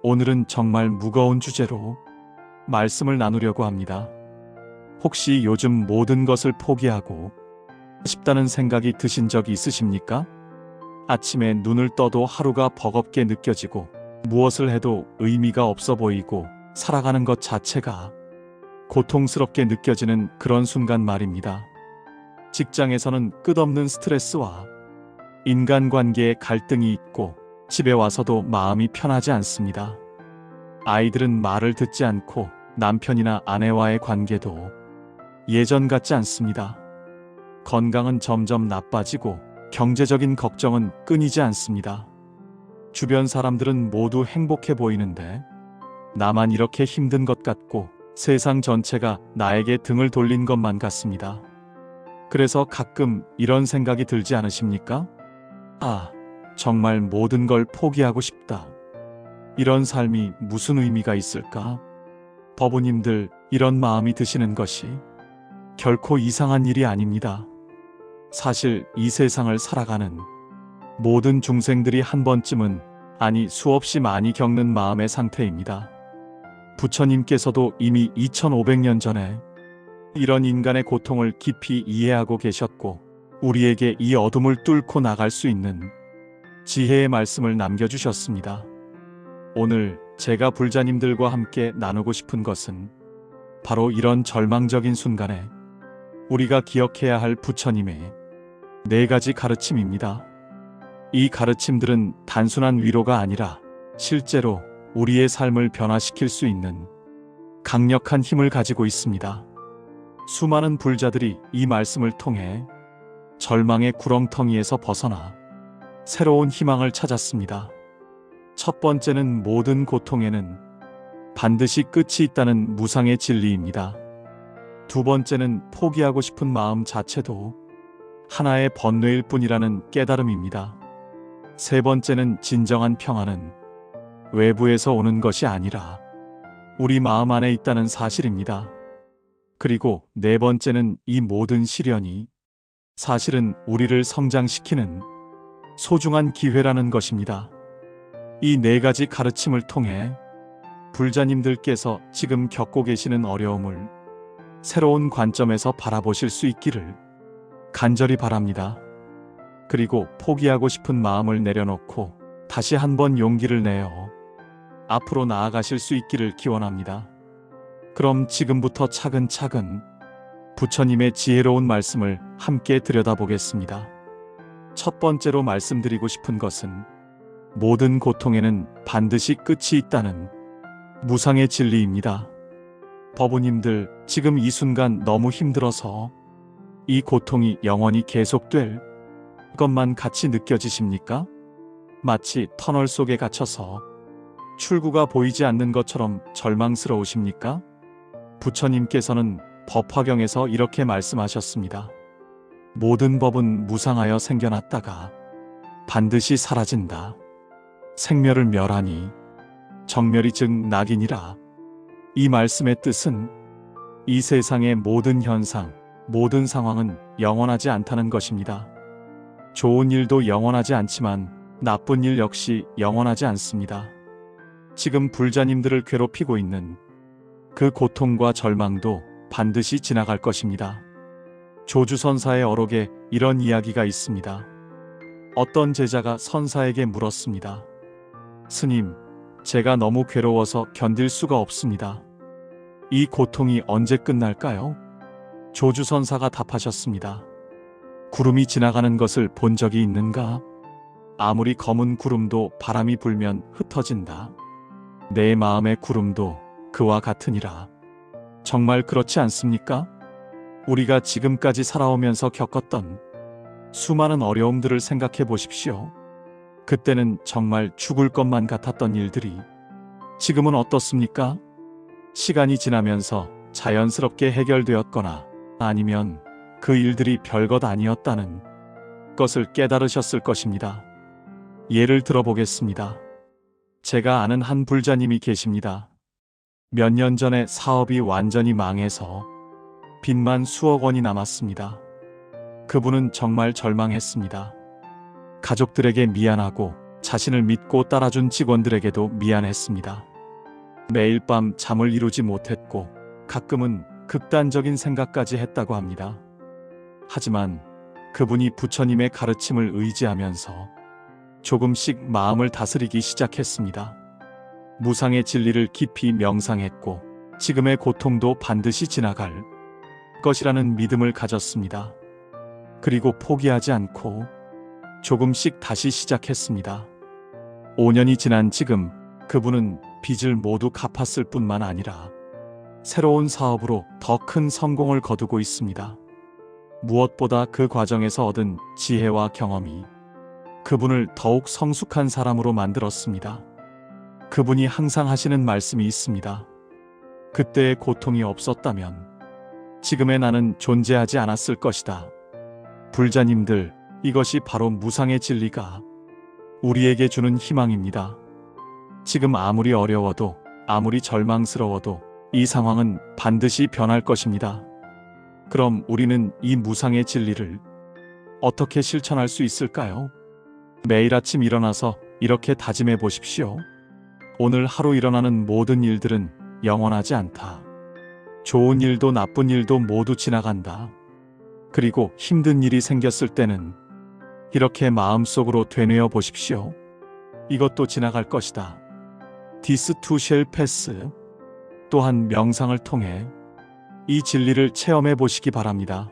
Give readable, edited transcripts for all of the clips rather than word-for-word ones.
오늘은 정말 무거운 주제로 말씀을 나누려고 합니다. 혹시 요즘 모든 것을 포기하고 싶다는 생각이 드신 적이 있으십니까? 아침에 눈을 떠도 하루가 버겁게 느껴지고 무엇을 해도 의미가 없어 보이고 살아가는 것 자체가 고통스럽게 느껴지는 그런 순간 말입니다. 직장에서는 끝없는 스트레스와 인간관계의 갈등이 있고 집에 와서도 마음이 편하지 않습니다. 아이들은 말을 듣지 않고 남편이나 아내와의 관계도 예전 같지 않습니다. 건강은 점점 나빠지고 경제적인 걱정은 끊이지 않습니다. 주변 사람들은 모두 행복해 보이는데 나만 이렇게 힘든 것 같고 세상 전체가 나에게 등을 돌린 것만 같습니다. 그래서 가끔 이런 생각이 들지 않으십니까? 정말 모든 걸 포기하고 싶다. 이런 삶이 무슨 의미가 있을까? 법우님들, 이런 마음이 드시는 것이 결코 이상한 일이 아닙니다. 사실 이 세상을 살아가는 모든 중생들이 한 번쯤은, 아니 수없이 많이 겪는 마음의 상태입니다. 부처님께서도 이미 2500년 전에 이런 인간의 고통을 깊이 이해하고 계셨고 우리에게 이 어둠을 뚫고 나갈 수 있는 지혜의 말씀을 남겨주셨습니다. 오늘 제가 불자님들과 함께 나누고 싶은 것은 바로 이런 절망적인 순간에 우리가 기억해야 할 부처님의 4가지 가르침입니다. 이 가르침들은 단순한 위로가 아니라 실제로 우리의 삶을 변화시킬 수 있는 강력한 힘을 가지고 있습니다. 수많은 불자들이 이 말씀을 통해 절망의 구렁텅이에서 벗어나 새로운 희망을 찾았습니다. 첫 번째는 모든 고통에는 반드시 끝이 있다는 무상의 진리입니다. 두 번째는 포기하고 싶은 마음 자체도 하나의 번뇌일 뿐이라는 깨달음입니다. 세 번째는 진정한 평안은 외부에서 오는 것이 아니라 우리 마음 안에 있다는 사실입니다. 그리고 네 번째는 이 모든 시련이 사실은 우리를 성장시키는 소중한 기회라는 것입니다. 이 4가지 가르침을 통해 불자님들께서 지금 겪고 계시는 어려움을 새로운 관점에서 바라보실 수 있기를 간절히 바랍니다. 그리고 포기하고 싶은 마음을 내려놓고 다시 한번 용기를 내어 앞으로 나아가실 수 있기를 기원합니다. 그럼 지금부터 차근차근 부처님의 지혜로운 말씀을 함께 들여다보겠습니다. 첫 번째로 말씀드리고 싶은 것은 모든 고통에는 반드시 끝이 있다는 무상의 진리입니다. 법우님들, 지금 이 순간 너무 힘들어서 이 고통이 영원히 계속될 것만 같이 느껴지십니까? 마치 터널 속에 갇혀서 출구가 보이지 않는 것처럼 절망스러우십니까? 부처님께서는 법화경에서 이렇게 말씀하셨습니다. 모든 법은 무상하여 생겨났다가 반드시 사라진다. 생멸을 멸하니 정멸이 즉 낙이니라. 이 말씀의 뜻은 이 세상의 모든 현상, 모든 상황은 영원하지 않다는 것입니다. 좋은 일도 영원하지 않지만 나쁜 일 역시 영원하지 않습니다. 지금 불자님들을 괴롭히고 있는 그 고통과 절망도 반드시 지나갈 것입니다. 조주선사의 어록에 이런 이야기가 있습니다. 어떤 제자가 선사에게 물었습니다. 스님, 제가 너무 괴로워서 견딜 수가 없습니다. 이 고통이 언제 끝날까요? 조주선사가 답하셨습니다. 구름이 지나가는 것을 본 적이 있는가? 아무리 검은 구름도 바람이 불면 흩어진다. 내 마음의 구름도 그와 같으니라. 정말 그렇지 않습니까? 우리가 지금까지 살아오면서 겪었던 수많은 어려움들을 생각해 보십시오. 그때는 정말 죽을 것만 같았던 일들이 지금은 어떻습니까? 시간이 지나면서 자연스럽게 해결되었거나 아니면 그 일들이 별것 아니었다는 것을 깨달으셨을 것입니다. 예를 들어보겠습니다. 제가 아는 한 불자님이 계십니다. 몇 년 전에 사업이 완전히 망해서 빚만 수억 원이 남았습니다. 그분은 정말 절망했습니다. 가족들에게 미안하고 자신을 믿고 따라준 직원들에게도 미안했습니다. 매일 밤 잠을 이루지 못했고 가끔은 극단적인 생각까지 했다고 합니다. 하지만 그분이 부처님의 가르침을 의지하면서 조금씩 마음을 다스리기 시작했습니다. 무상의 진리를 깊이 명상했고 지금의 고통도 반드시 지나갈 것이라는 믿음을 가졌습니다. 그리고 포기하지 않고 조금씩 다시 시작했습니다. 5년이 지난 지금 그분은 빚을 모두 갚았을 뿐만 아니라 새로운 사업으로 더 큰 성공을 거두고 있습니다. 무엇보다 그 과정에서 얻은 지혜와 경험이 그분을 더욱 성숙한 사람으로 만들었습니다. 그분이 항상 하시는 말씀이 있습니다. 그때의 고통이 없었다면 지금의 나는 존재하지 않았을 것이다. 불자님들, 이것이 바로 무상의 진리가 우리에게 주는 희망입니다. 지금 아무리 어려워도 아무리 절망스러워도 이 상황은 반드시 변할 것입니다. 그럼 우리는 이 무상의 진리를 어떻게 실천할 수 있을까요? 매일 아침 일어나서 이렇게 다짐해 보십시오. 오늘 하루 일어나는 모든 일들은 영원하지 않다. 좋은 일도 나쁜 일도 모두 지나간다. 그리고 힘든 일이 생겼을 때는 이렇게 마음속으로 되뇌어 보십시오. 이것도 지나갈 것이다. This too shall pass. 또한 명상을 통해 이 진리를 체험해 보시기 바랍니다.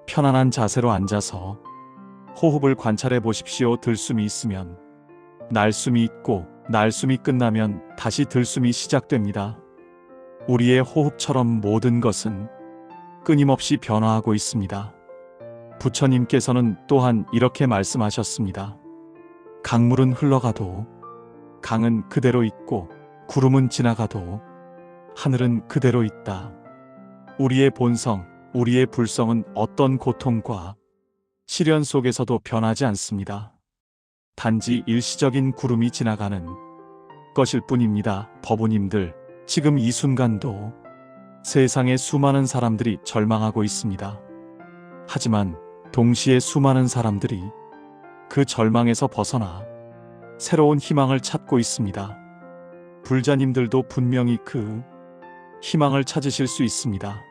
편안한 자세로 앉아서 호흡을 관찰해 보십시오. 들숨이 있으면 날숨이 있고 날숨이 끝나면 다시 들숨이 시작됩니다. 우리의 호흡처럼 모든 것은 끊임없이 변화하고 있습니다. 부처님께서는 또한 이렇게 말씀하셨습니다. 강물은 흘러가도 강은 그대로 있고 구름은 지나가도 하늘은 그대로 있다. 우리의 본성, 우리의 불성은 어떤 고통과 시련 속에서도 변하지 않습니다. 단지 일시적인 구름이 지나가는 것일 뿐입니다. 법우님들, 지금 이 순간도 세상에 수많은 사람들이 절망하고 있습니다. 하지만 동시에 수많은 사람들이 그 절망에서 벗어나 새로운 희망을 찾고 있습니다. 불자님들도 분명히 그 희망을 찾으실 수 있습니다.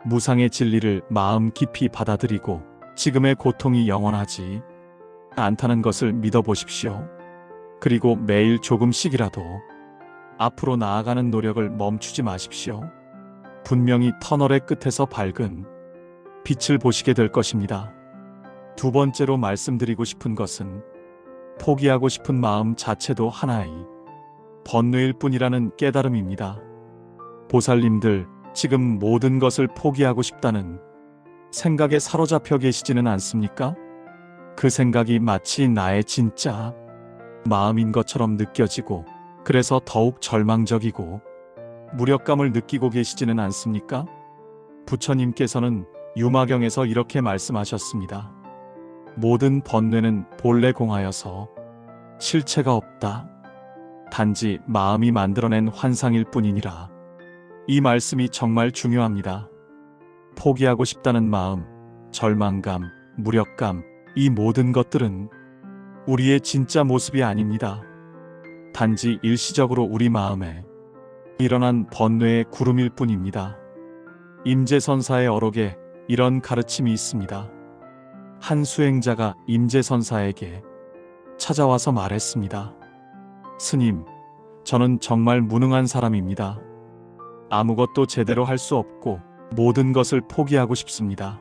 무상의 진리를 마음 깊이 받아들이고 지금의 고통이 영원하지 않다는 것을 믿어보십시오. 그리고 매일 조금씩이라도 앞으로 나아가는 노력을 멈추지 마십시오. 분명히 터널의 끝에서 밝은 빛을 보시게 될 것입니다. 두 번째로 말씀드리고 싶은 것은 포기하고 싶은 마음 자체도 하나의 번뇌일 뿐이라는 깨달음입니다. 보살님들, 지금 모든 것을 포기하고 싶다는 생각에 사로잡혀 계시지는 않습니까? 그 생각이 마치 나의 진짜 마음인 것처럼 느껴지고 그래서 더욱 절망적이고 무력감을 느끼고 계시지는 않습니까? 부처님께서는 유마경에서 이렇게 말씀하셨습니다. 모든 번뇌는 본래 공하여서 실체가 없다. 단지 마음이 만들어낸 환상일 뿐이니라. 이 말씀이 정말 중요합니다. 포기하고 싶다는 마음, 절망감, 무력감, 이 모든 것들은 우리의 진짜 모습이 아닙니다. 단지 일시적으로 우리 마음에 일어난 번뇌의 구름일 뿐입니다. 임재선사의 어록에 이런 가르침이 있습니다. 한 수행자가 임재선사에게 찾아와서 말했습니다. 스님, 저는 정말 무능한 사람입니다. 아무것도 제대로 할 수 없고 모든 것을 포기하고 싶습니다.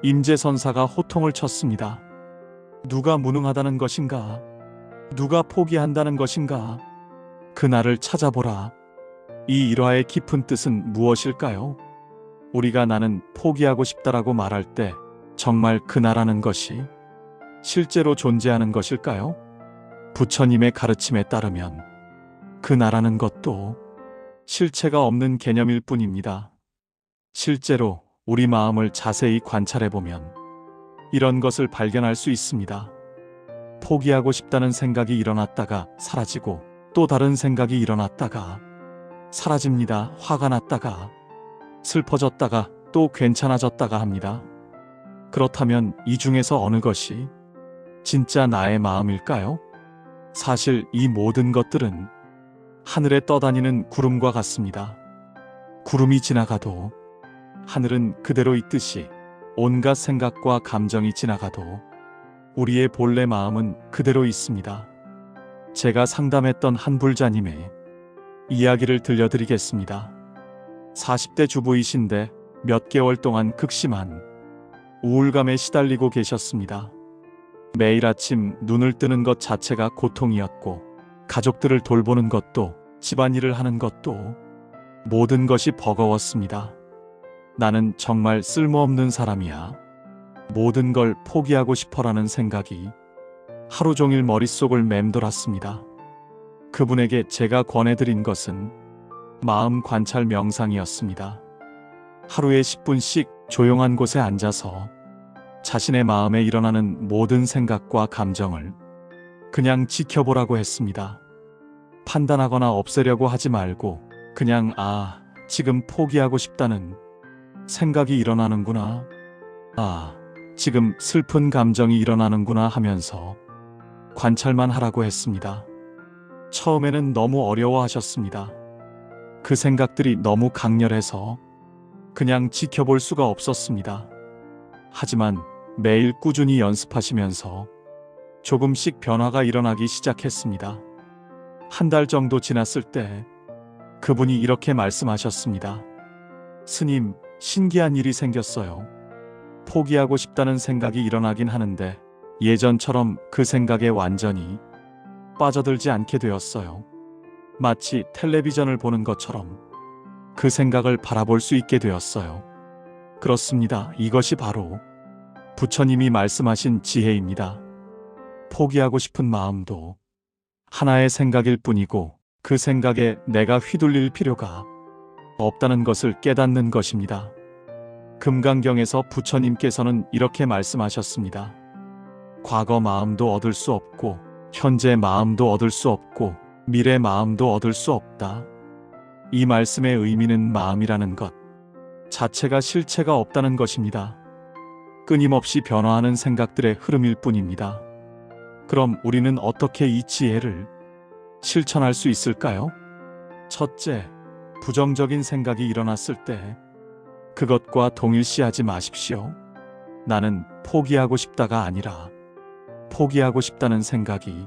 임재선사가 호통을 쳤습니다. 누가 무능하다는 것인가? 누가 포기한다는 것인가? 그 나를 찾아보라. 이 일화의 깊은 뜻은 무엇일까요? 우리가 나는 포기하고 싶다라고 말할 때 정말 그 나라는 것이 실제로 존재하는 것일까요? 부처님의 가르침에 따르면 그 나라는 것도 실체가 없는 개념일 뿐입니다. 실제로 우리 마음을 자세히 관찰해보면 이런 것을 발견할 수 있습니다. 포기하고 싶다는 생각이 일어났다가 사라지고 또 다른 생각이 일어났다가 사라집니다. 화가 났다가 슬퍼졌다가 또 괜찮아졌다가 합니다. 그렇다면 이 중에서 어느 것이 진짜 나의 마음일까요? 사실 이 모든 것들은 하늘에 떠다니는 구름과 같습니다. 구름이 지나가도 하늘은 그대로 있듯이 온갖 생각과 감정이 지나가도 우리의 본래 마음은 그대로 있습니다. 제가 상담했던 한 불자님의 이야기를 들려드리겠습니다. 40대 주부이신데 몇 개월 동안 극심한 우울감에 시달리고 계셨습니다. 매일 아침 눈을 뜨는 것 자체가 고통이었고, 가족들을 돌보는 것도, 집안일을 하는 것도 모든 것이 버거웠습니다. 나는 정말 쓸모없는 사람이야. 모든 걸 포기하고 싶어라는 생각이 하루 종일 머릿속을 맴돌았습니다. 그분에게 제가 권해드린 것은 마음 관찰 명상이었습니다. 하루에 10분씩 조용한 곳에 앉아서 자신의 마음에 일어나는 모든 생각과 감정을 그냥 지켜보라고 했습니다. 판단하거나 없애려고 하지 말고 그냥 지금 포기하고 싶다는 생각이 일어나는구나. 지금 슬픈 감정이 일어나는구나 하면서 관찰만 하라고 했습니다. 처음에는 너무 어려워하셨습니다. 그 생각들이 너무 강렬해서 그냥 지켜볼 수가 없었습니다. 하지만 매일 꾸준히 연습하시면서 조금씩 변화가 일어나기 시작했습니다. 한 달 정도 지났을 때 그분이 이렇게 말씀하셨습니다. 스님, 신기한 일이 생겼어요. 포기하고 싶다는 생각이 일어나긴 하는데 예전처럼 그 생각에 완전히 빠져들지 않게 되었어요. 마치 텔레비전을 보는 것처럼 그 생각을 바라볼 수 있게 되었어요. 그렇습니다. 이것이 바로 부처님이 말씀하신 지혜입니다. 포기하고 싶은 마음도 하나의 생각일 뿐이고 그 생각에 내가 휘둘릴 필요가 없다는 것을 깨닫는 것입니다. 금강경에서 부처님께서는 이렇게 말씀하셨습니다. 과거 마음도 얻을 수 없고 현재 마음도 얻을 수 없고 미래 마음도 얻을 수 없다. 이 말씀의 의미는 마음이라는 것 자체가 실체가 없다는 것입니다. 끊임없이 변화하는 생각들의 흐름일 뿐입니다. 그럼 우리는 어떻게 이 지혜를 실천할 수 있을까요? 첫째, 부정적인 생각이 일어났을 때 그것과 동일시하지 마십시오. 나는 포기하고 싶다가 아니라 포기하고 싶다는 생각이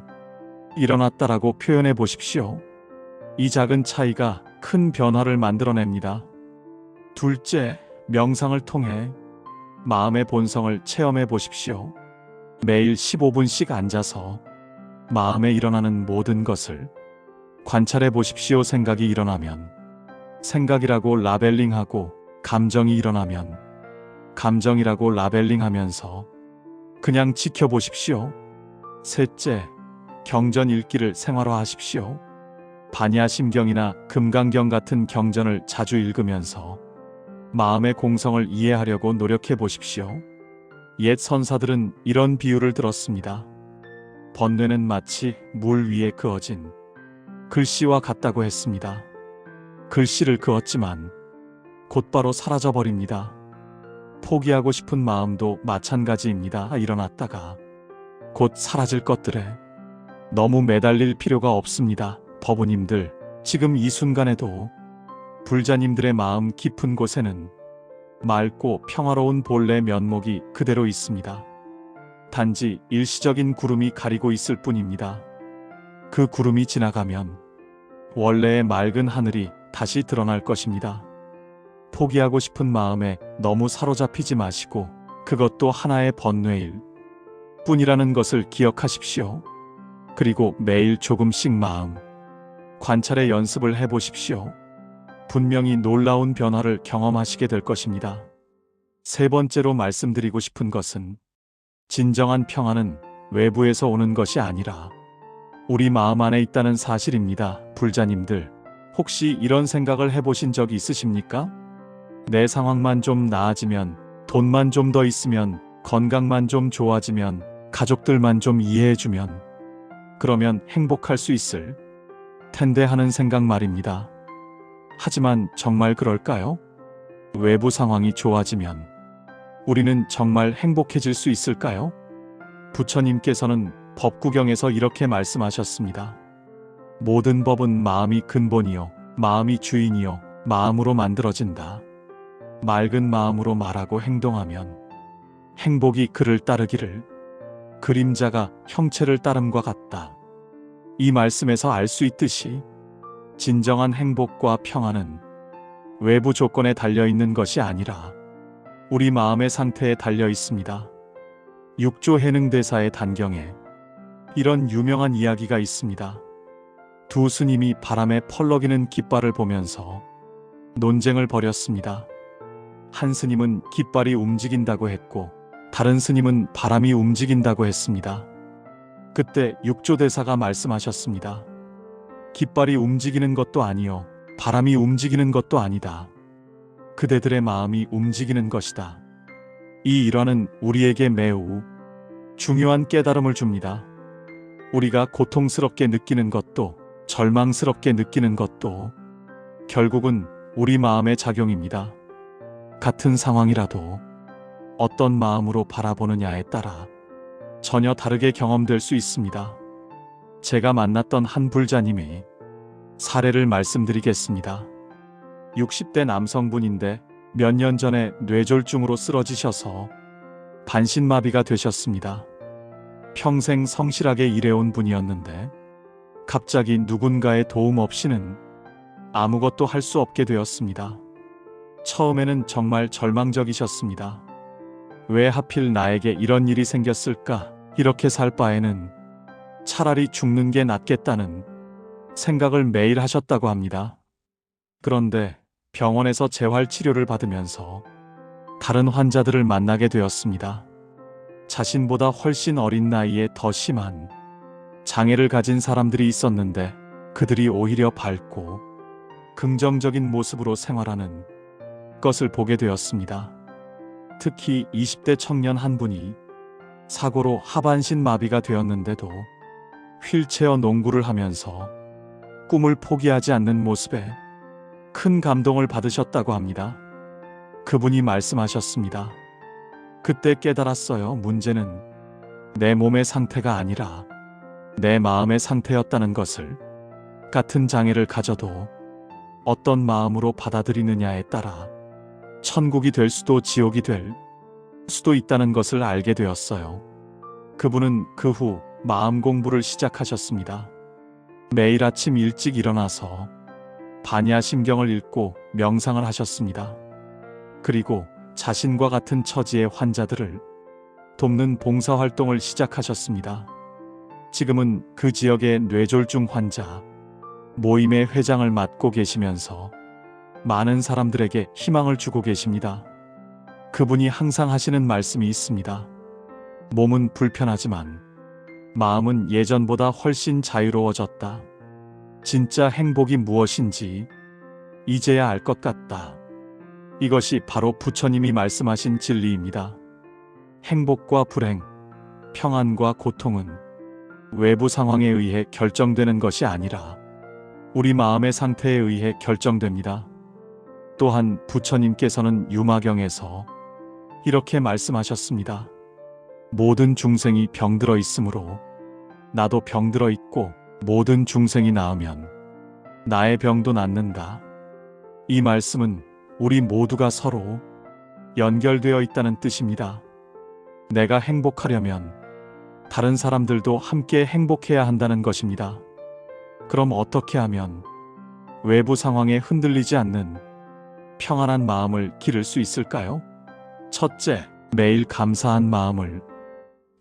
일어났다라고 표현해 보십시오. 이 작은 차이가 큰 변화를 만들어냅니다. 둘째, 명상을 통해 마음의 본성을 체험해 보십시오. 매일 15분씩 앉아서 마음에 일어나는 모든 것을 관찰해 보십시오. 생각이 일어나면 생각이라고 라벨링하고 감정이 일어나면 감정이라고 라벨링하면서 그냥 지켜보십시오. 셋째, 경전 읽기를 생활화하십시오. 반야심경이나 금강경 같은 경전을 자주 읽으면서 마음의 공성을 이해하려고 노력해 보십시오. 옛 선사들은 이런 비유를 들었습니다. 번뇌는 마치 물 위에 그어진 글씨와 같다고 했습니다. 글씨를 그었지만 곧바로 사라져버립니다. 포기하고 싶은 마음도 마찬가지입니다. 일어났다가 곧 사라질 것들에 너무 매달릴 필요가 없습니다. 법우님들, 지금 이 순간에도 불자님들의 마음 깊은 곳에는 맑고 평화로운 본래 면목이 그대로 있습니다. 단지 일시적인 구름이 가리고 있을 뿐입니다. 그 구름이 지나가면 원래의 맑은 하늘이 다시 드러날 것입니다. 포기하고 싶은 마음에 너무 사로잡히지 마시고 그것도 하나의 번뇌일 뿐이라는 것을 기억하십시오. 그리고 매일 조금씩 마음 관찰의 연습을 해보십시오. 분명히 놀라운 변화를 경험하시게 될 것입니다. 세 번째로 말씀드리고 싶은 것은 진정한 평화는 외부에서 오는 것이 아니라 우리 마음 안에 있다는 사실입니다. 불자님들, 혹시 이런 생각을 해보신 적이 있으십니까? 내 상황만 좀 나아지면, 돈만 좀 더 있으면, 건강만 좀 좋아지면, 가족들만 좀 이해해주면, 그러면 행복할 수 있을 텐데 하는 생각 말입니다. 하지만 정말 그럴까요? 외부 상황이 좋아지면 우리는 정말 행복해질 수 있을까요? 부처님께서는 법구경에서 이렇게 말씀하셨습니다. 모든 법은 마음이 근본이요 마음이 주인이요 마음으로 만들어진다. 맑은 마음으로 말하고 행동하면 행복이 그를 따르기를 그림자가 형체를 따름과 같다. 이 말씀에서 알 수 있듯이 진정한 행복과 평안은 외부 조건에 달려 있는 것이 아니라 우리 마음의 상태에 달려 있습니다. 육조 해능대사의 단경에 이런 유명한 이야기가 있습니다. 두 스님이 바람에 펄럭이는 깃발을 보면서 논쟁을 벌였습니다. 한 스님은 깃발이 움직인다고 했고 다른 스님은 바람이 움직인다고 했습니다. 그때 육조대사가 말씀하셨습니다. 깃발이 움직이는 것도 아니요 바람이 움직이는 것도 아니다. 그대들의 마음이 움직이는 것이다. 이 일화는 우리에게 매우 중요한 깨달음을 줍니다. 우리가 고통스럽게 느끼는 것도 절망스럽게 느끼는 것도 결국은 우리 마음의 작용입니다. 같은 상황이라도 어떤 마음으로 바라보느냐에 따라 전혀 다르게 경험될 수 있습니다. 제가 만났던 한 불자님의 사례를 말씀드리겠습니다. 60대 남성분인데 몇 년 전에 뇌졸중으로 쓰러지셔서 반신마비가 되셨습니다. 평생 성실하게 일해온 분이었는데 갑자기 누군가의 도움 없이는 아무것도 할 수 없게 되었습니다. 처음에는 정말 절망적이셨습니다. 왜 하필 나에게 이런 일이 생겼을까? 이렇게 살 바에는 차라리 죽는 게 낫겠다는 생각을 매일 하셨다고 합니다. 그런데 병원에서 재활치료를 받으면서 다른 환자들을 만나게 되었습니다. 자신보다 훨씬 어린 나이에 더 심한 장애를 가진 사람들이 있었는데 그들이 오히려 밝고 긍정적인 모습으로 생활하는 것을 보게 되었습니다. 특히 20대 청년 한 분이 사고로 하반신 마비가 되었는데도 휠체어 농구를 하면서 꿈을 포기하지 않는 모습에 큰 감동을 받으셨다고 합니다. 그분이 말씀하셨습니다. 그때 깨달았어요. 문제는 내 몸의 상태가 아니라 내 마음의 상태였다는 것을. 같은 장애를 가져도 어떤 마음으로 받아들이느냐에 따라 천국이 될 수도 지옥이 될 수도 있다는 것을 알게 되었어요. 그분은 그 후 마음 공부를 시작하셨습니다. 매일 아침 일찍 일어나서 반야심경을 읽고 명상을 하셨습니다. 그리고 자신과 같은 처지의 환자들을 돕는 봉사활동을 시작하셨습니다. 지금은 그 지역의 뇌졸중 환자 모임의 회장을 맡고 계시면서 많은 사람들에게 희망을 주고 계십니다. 그분이 항상 하시는 말씀이 있습니다. 몸은 불편하지만 마음은 예전보다 훨씬 자유로워졌다. 진짜 행복이 무엇인지 이제야 알 것 같다. 이것이 바로 부처님이 말씀하신 진리입니다. 행복과 불행, 평안과 고통은 외부 상황에 의해 결정되는 것이 아니라 우리 마음의 상태에 의해 결정됩니다. 또한 부처님께서는 유마경에서 이렇게 말씀하셨습니다. 모든 중생이 병들어 있으므로 나도 병들어 있고 모든 중생이 나으면 나의 병도 낫는다. 이 말씀은 우리 모두가 서로 연결되어 있다는 뜻입니다. 내가 행복하려면 다른 사람들도 함께 행복해야 한다는 것입니다. 그럼 어떻게 하면 외부 상황에 흔들리지 않는 평안한 마음을 기를 수 있을까요? 첫째, 매일 감사한 마음을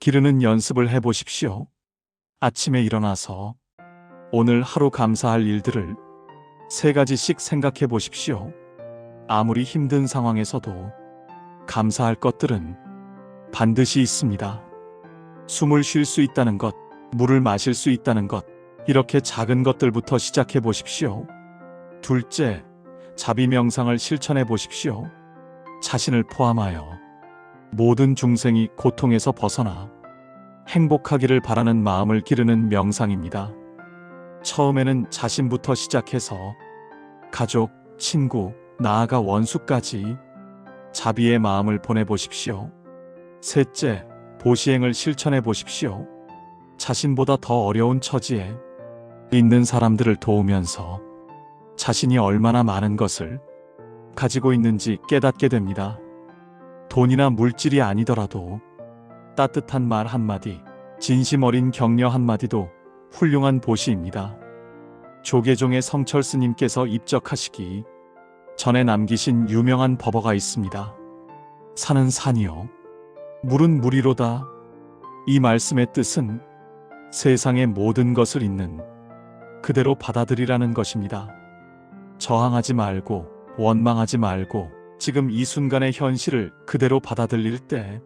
기르는 연습을 해보십시오. 아침에 일어나서 오늘 하루 감사할 일들을 3가지씩 생각해 보십시오. 아무리 힘든 상황에서도 감사할 것들은 반드시 있습니다. 숨을 쉴 수 있다는 것, 물을 마실 수 있다는 것, 이렇게 작은 것들부터 시작해 보십시오. 둘째, 자비 명상을 실천해 보십시오. 자신을 포함하여 모든 중생이 고통에서 벗어나 행복하기를 바라는 마음을 기르는 명상입니다. 처음에는 자신부터 시작해서 가족, 친구, 나아가 원수까지 자비의 마음을 보내보십시오. 셋째, 보시행을 실천해 보십시오. 자신보다 더 어려운 처지에 있는 사람들을 도우면서 자신이 얼마나 많은 것을 가지고 있는지 깨닫게 됩니다. 돈이나 물질이 아니더라도 따뜻한 말 한마디, 진심 어린 격려 한마디도 훌륭한 보시입니다. 조계종의 성철 스님께서 입적하시기 전에 남기신 유명한 법어가 있습니다. 산은 산이요, 물은 물이로다. 이 말씀의 뜻은 세상의 모든 것을 있는 그대로 받아들이라는 것입니다. 저항하지 말고 원망하지 말고 지금 이 순간의 현실을 그대로 받아들일 때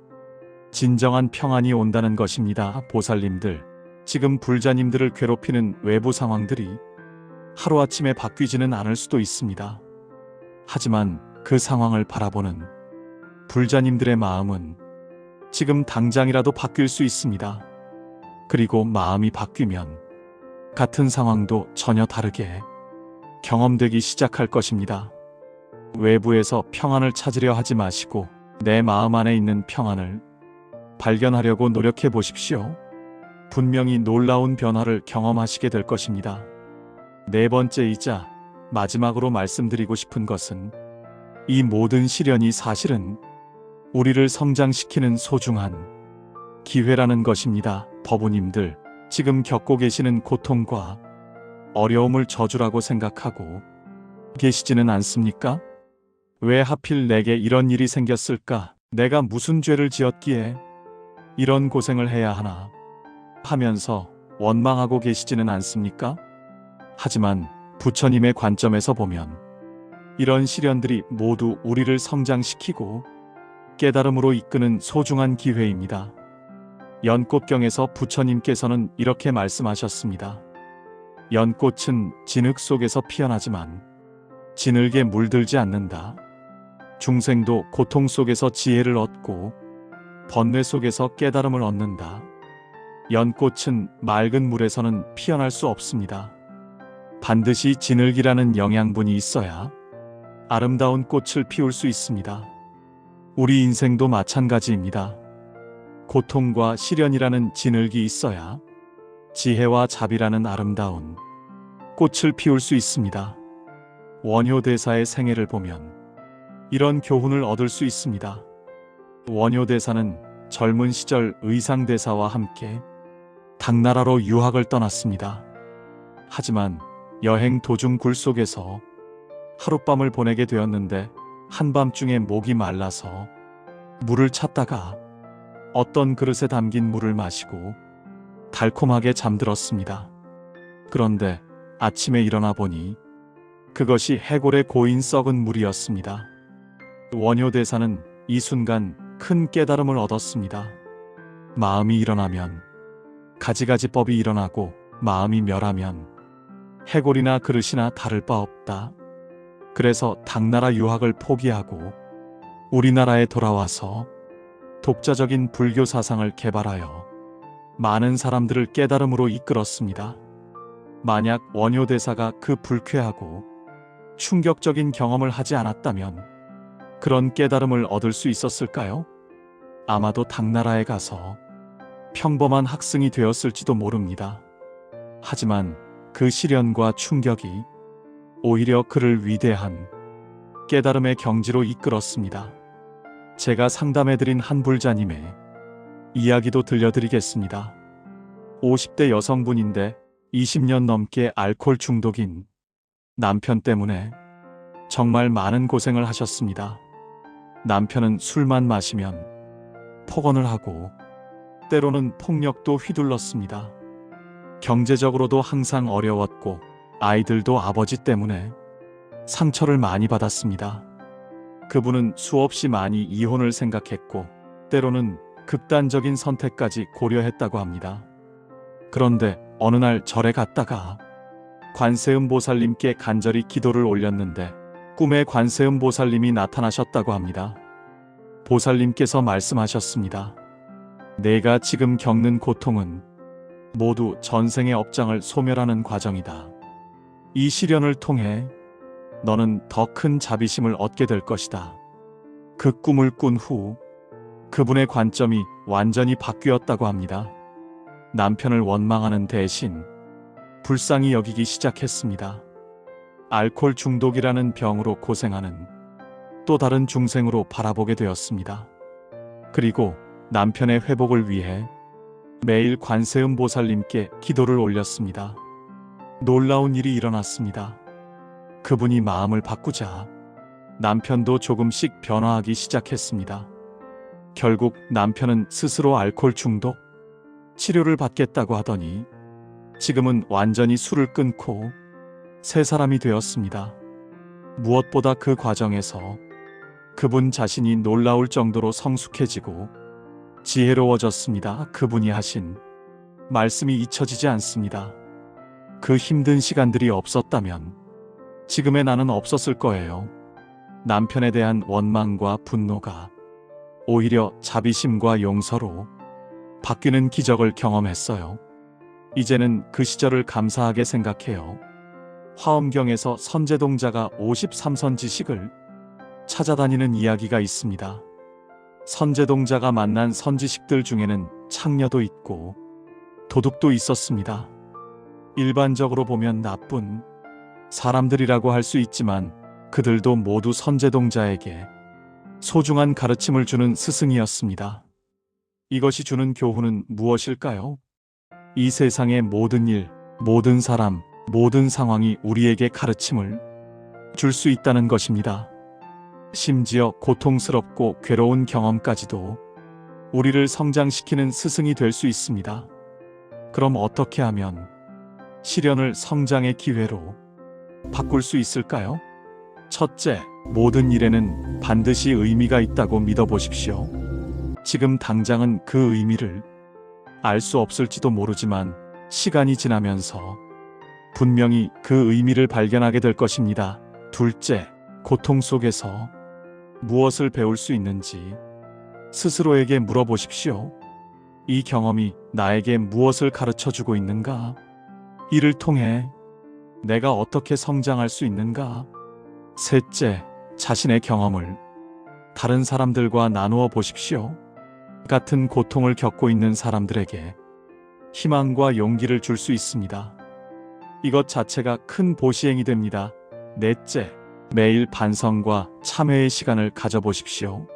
진정한 평안이 온다는 것입니다. 보살님들, 지금 불자님들을 괴롭히는 외부 상황들이 하루아침에 바뀌지는 않을 수도 있습니다. 하지만 그 상황을 바라보는 불자님들의 마음은 지금 당장이라도 바뀔 수 있습니다. 그리고 마음이 바뀌면 같은 상황도 전혀 다르게 경험되기 시작할 것입니다. 외부에서 평안을 찾으려 하지 마시고 내 마음 안에 있는 평안을 발견하려고 노력해 보십시오. 분명히 놀라운 변화를 경험하시게 될 것입니다. 네 번째이자 마지막으로 말씀드리고 싶은 것은 이 모든 시련이 사실은 우리를 성장시키는 소중한 기회라는 것입니다. 법우님들, 지금 겪고 계시는 고통과 어려움을 저주라고 생각하고 계시지는 않습니까? 왜 하필 내게 이런 일이 생겼을까? 내가 무슨 죄를 지었기에 이런 고생을 해야 하나? 하면서 원망하고 계시지는 않습니까? 하지만 부처님의 관점에서 보면 이런 시련들이 모두 우리를 성장시키고 깨달음으로 이끄는 소중한 기회입니다. 연꽃경에서 부처님께서는 이렇게 말씀하셨습니다. 연꽃은 진흙 속에서 피어나지만 진흙에 물들지 않는다. 중생도 고통 속에서 지혜를 얻고 번뇌 속에서 깨달음을 얻는다. 연꽃은 맑은 물에서는 피어날 수 없습니다. 반드시 진흙이라는 영양분이 있어야 아름다운 꽃을 피울 수 있습니다. 우리 인생도 마찬가지입니다. 고통과 시련이라는 진흙이 있어야 지혜와 자비라는 아름다운 꽃을 피울 수 있습니다. 원효대사의 생애를 보면 이런 교훈을 얻을 수 있습니다. 원효대사는 젊은 시절 의상대사와 함께 당나라로 유학을 떠났습니다. 하지만 여행 도중 굴 속에서 하룻밤을 보내게 되었는데 한밤중에 목이 말라서 물을 찾다가 어떤 그릇에 담긴 물을 마시고 달콤하게 잠들었습니다. 그런데 아침에 일어나 보니 그것이 해골에 고인 썩은 물이었습니다. 원효대사는 이 순간 큰 깨달음을 얻었습니다. 마음이 일어나면 가지가지법이 일어나고 마음이 멸하면 해골이나 그릇이나 다를 바 없다. 그래서 당나라 유학을 포기하고 우리나라에 돌아와서 독자적인 불교 사상을 개발하여 많은 사람들을 깨달음으로 이끌었습니다. 만약 원효대사가 그 불쾌하고 충격적인 경험을 하지 않았다면 그런 깨달음을 얻을 수 있었을까요? 아마도 당나라에 가서 평범한 학생이 되었을지도 모릅니다. 하지만 그 시련과 충격이 오히려 그를 위대한 깨달음의 경지로 이끌었습니다. 제가 상담해드린 한 불자님의 이야기도 들려드리겠습니다. 50대 여성분인데 20년 넘게 알코올 중독인 남편 때문에 정말 많은 고생을 하셨습니다. 남편은 술만 마시면 폭언을 하고 때로는 폭력도 휘둘렀습니다. 경제적으로도 항상 어려웠고 아이들도 아버지 때문에 상처를 많이 받았습니다. 그분은 수없이 많이 이혼을 생각했고 때로는 극단적인 선택까지 고려했다고 합니다. 그런데 어느 날 절에 갔다가 관세음 보살님께 간절히 기도를 올렸는데 꿈에 관세음 보살님이 나타나셨다고 합니다. 보살님께서 말씀하셨습니다. 내가 지금 겪는 고통은 모두 전생의 업장을 소멸하는 과정이다. 이 시련을 통해 너는 더 큰 자비심을 얻게 될 것이다. 그 꿈을 꾼 후 그분의 관점이 완전히 바뀌었다고 합니다. 남편을 원망하는 대신 불쌍히 여기기 시작했습니다. 알코올 중독이라는 병으로 고생하는 또 다른 중생으로 바라보게 되었습니다. 그리고 남편의 회복을 위해 매일 관세음 보살님께 기도를 올렸습니다. 놀라운 일이 일어났습니다. 그분이 마음을 바꾸자 남편도 조금씩 변화하기 시작했습니다. 결국 남편은 스스로 알코올 중독 치료를 받겠다고 하더니 지금은 완전히 술을 끊고 새 사람이 되었습니다. 무엇보다 그 과정에서 그분 자신이 놀라울 정도로 성숙해지고 지혜로워졌습니다. 그분이 하신 말씀이 잊혀지지 않습니다. 그 힘든 시간들이 없었다면 지금의 나는 없었을 거예요. 남편에 대한 원망과 분노가 오히려 자비심과 용서로 바뀌는 기적을 경험했어요. 이제는 그 시절을 감사하게 생각해요. 화엄경에서 선제동자가 53선지식을 찾아다니는 이야기가 있습니다. 선제동자가 만난 선지식들 중에는 창녀도 있고 도둑도 있었습니다. 일반적으로 보면 나쁜 사람들이라고 할 수 있지만 그들도 모두 선제동자에게 소중한 가르침을 주는 스승이었습니다. 이것이 주는 교훈은 무엇일까요? 이 세상의 모든 일, 모든 사람, 모든 상황이 우리에게 가르침을 줄 수 있다는 것입니다. 심지어 고통스럽고 괴로운 경험까지도 우리를 성장시키는 스승이 될 수 있습니다. 그럼 어떻게 하면 시련을 성장의 기회로 바꿀 수 있을까요? 첫째, 모든 일에는 반드시 의미가 있다고 믿어보십시오. 지금 당장은 그 의미를 알 수 없을지도 모르지만 시간이 지나면서 분명히 그 의미를 발견하게 될 것입니다. 둘째, 고통 속에서 무엇을 배울 수 있는지 스스로에게 물어보십시오. 이 경험이 나에게 무엇을 가르쳐 주고 있는가? 이를 통해 내가 어떻게 성장할 수 있는가? 셋째, 자신의 경험을 다른 사람들과 나누어 보십시오. 같은 고통을 겪고 있는 사람들에게 희망과 용기를 줄 수 있습니다. 이것 자체가 큰 보시행이 됩니다. 넷째, 매일 반성과 참회의 시간을 가져보십시오.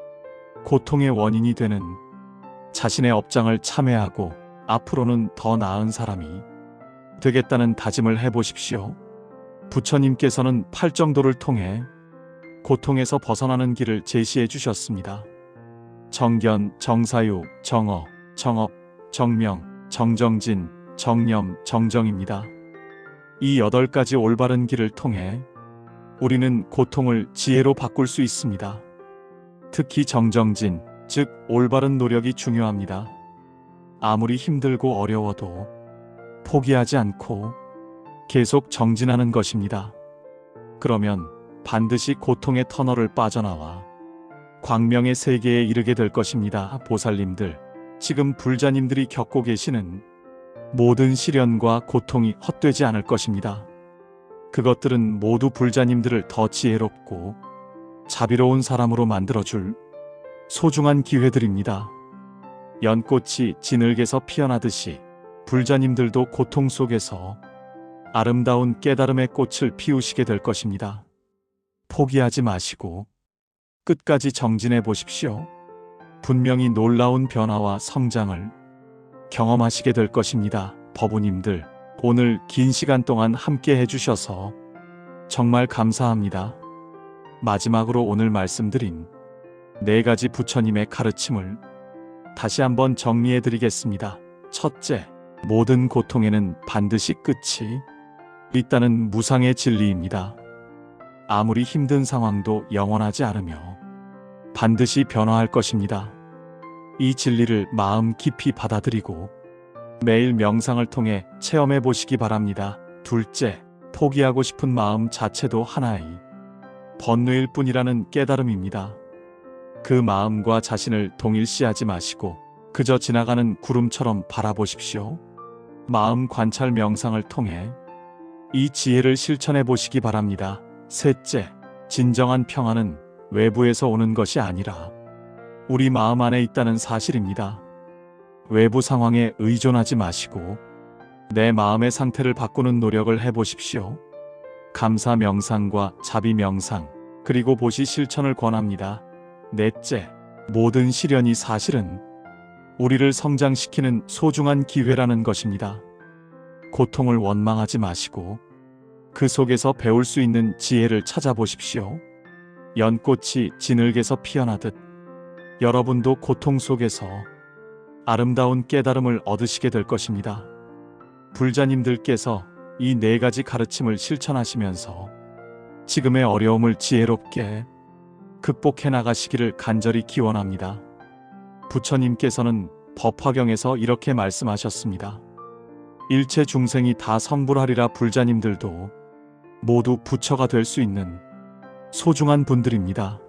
고통의 원인이 되는 자신의 업장을 참회하고 앞으로는 더 나은 사람이 되겠다는 다짐을 해보십시오. 부처님께서는 팔정도를 통해 고통에서 벗어나는 길을 제시해 주셨습니다. 정견, 정사유, 정어, 정업, 정명, 정정진, 정념, 정정입니다. 이 8가지 올바른 길을 통해 우리는 고통을 지혜로 바꿀 수 있습니다. 특히 정정진, 즉 올바른 노력이 중요합니다. 아무리 힘들고 어려워도 포기하지 않고 계속 정진하는 것입니다. 그러면 반드시 고통의 터널을 빠져나와 광명의 세계에 이르게 될 것입니다. 보살님들, 지금 불자님들이 겪고 계시는 모든 시련과 고통이 헛되지 않을 것입니다. 그것들은 모두 불자님들을 더 지혜롭고 자비로운 사람으로 만들어줄 소중한 기회들입니다. 연꽃이 진흙에서 피어나듯이 불자님들도 고통 속에서 아름다운 깨달음의 꽃을 피우시게 될 것입니다. 포기하지 마시고 끝까지 정진해 보십시오. 분명히 놀라운 변화와 성장을 경험하시게 될 것입니다. 법우님들, 오늘 긴 시간 동안 함께 해주셔서 정말 감사합니다. 마지막으로 오늘 말씀드린 4가지 부처님의 가르침을 다시 한번 정리해 드리겠습니다. 첫째, 모든 고통에는 반드시 끝이 있다는 무상의 진리입니다. 아무리 힘든 상황도 영원하지 않으며 반드시 변화할 것입니다. 이 진리를 마음 깊이 받아들이고 매일 명상을 통해 체험해 보시기 바랍니다. 둘째, 포기하고 싶은 마음 자체도 하나의 번뇌일 뿐이라는 깨달음입니다. 그 마음과 자신을 동일시하지 마시고 그저 지나가는 구름처럼 바라보십시오. 마음 관찰 명상을 통해 이 지혜를 실천해 보시기 바랍니다. 셋째, 진정한 평안은 외부에서 오는 것이 아니라 우리 마음 안에 있다는 사실입니다. 외부 상황에 의존하지 마시고 내 마음의 상태를 바꾸는 노력을 해보십시오. 감사 명상과 자비 명상, 그리고 보시 실천을 권합니다. 넷째, 모든 시련이 사실은 우리를 성장시키는 소중한 기회라는 것입니다. 고통을 원망하지 마시고 그 속에서 배울 수 있는 지혜를 찾아보십시오. 연꽃이 진흙에서 피어나듯 여러분도 고통 속에서 아름다운 깨달음을 얻으시게 될 것입니다. 불자님들께서 이 네 가지 가르침을 실천하시면서 지금의 어려움을 지혜롭게 극복해 나가시기를 간절히 기원합니다. 부처님께서는 법화경에서 이렇게 말씀하셨습니다. 일체 중생이 다 성불하리라. 불자님들도 모두 부처가 될 수 있는 소중한 분들입니다.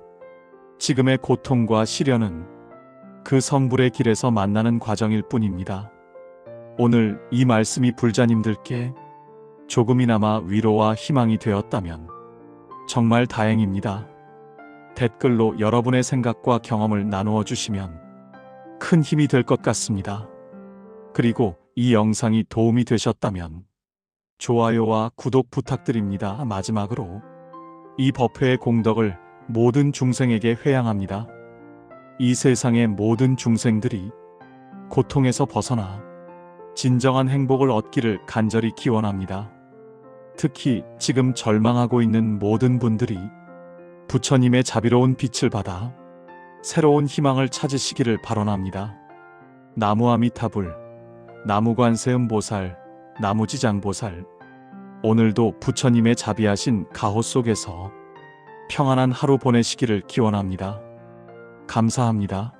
지금의 고통과 시련은 그 성불의 길에서 만나는 과정일 뿐입니다. 오늘 이 말씀이 불자님들께 조금이나마 위로와 희망이 되었다면 정말 다행입니다. 댓글로 여러분의 생각과 경험을 나누어 주시면 큰 힘이 될 것 같습니다. 그리고 이 영상이 도움이 되셨다면 좋아요와 구독 부탁드립니다. 마지막으로 이 법회의 공덕을 모든 중생에게 회양합니다. 이 세상의 모든 중생들이 고통에서 벗어나 진정한 행복을 얻기를 간절히 기원합니다. 특히 지금 절망하고 있는 모든 분들이 부처님의 자비로운 빛을 받아 새로운 희망을 찾으시기를 발언합니다. 나무아미타불, 나무관세음보살, 나무지장보살, 오늘도 부처님의 자비하신 가호 속에서 평안한 하루 보내시기를 기원합니다. 감사합니다.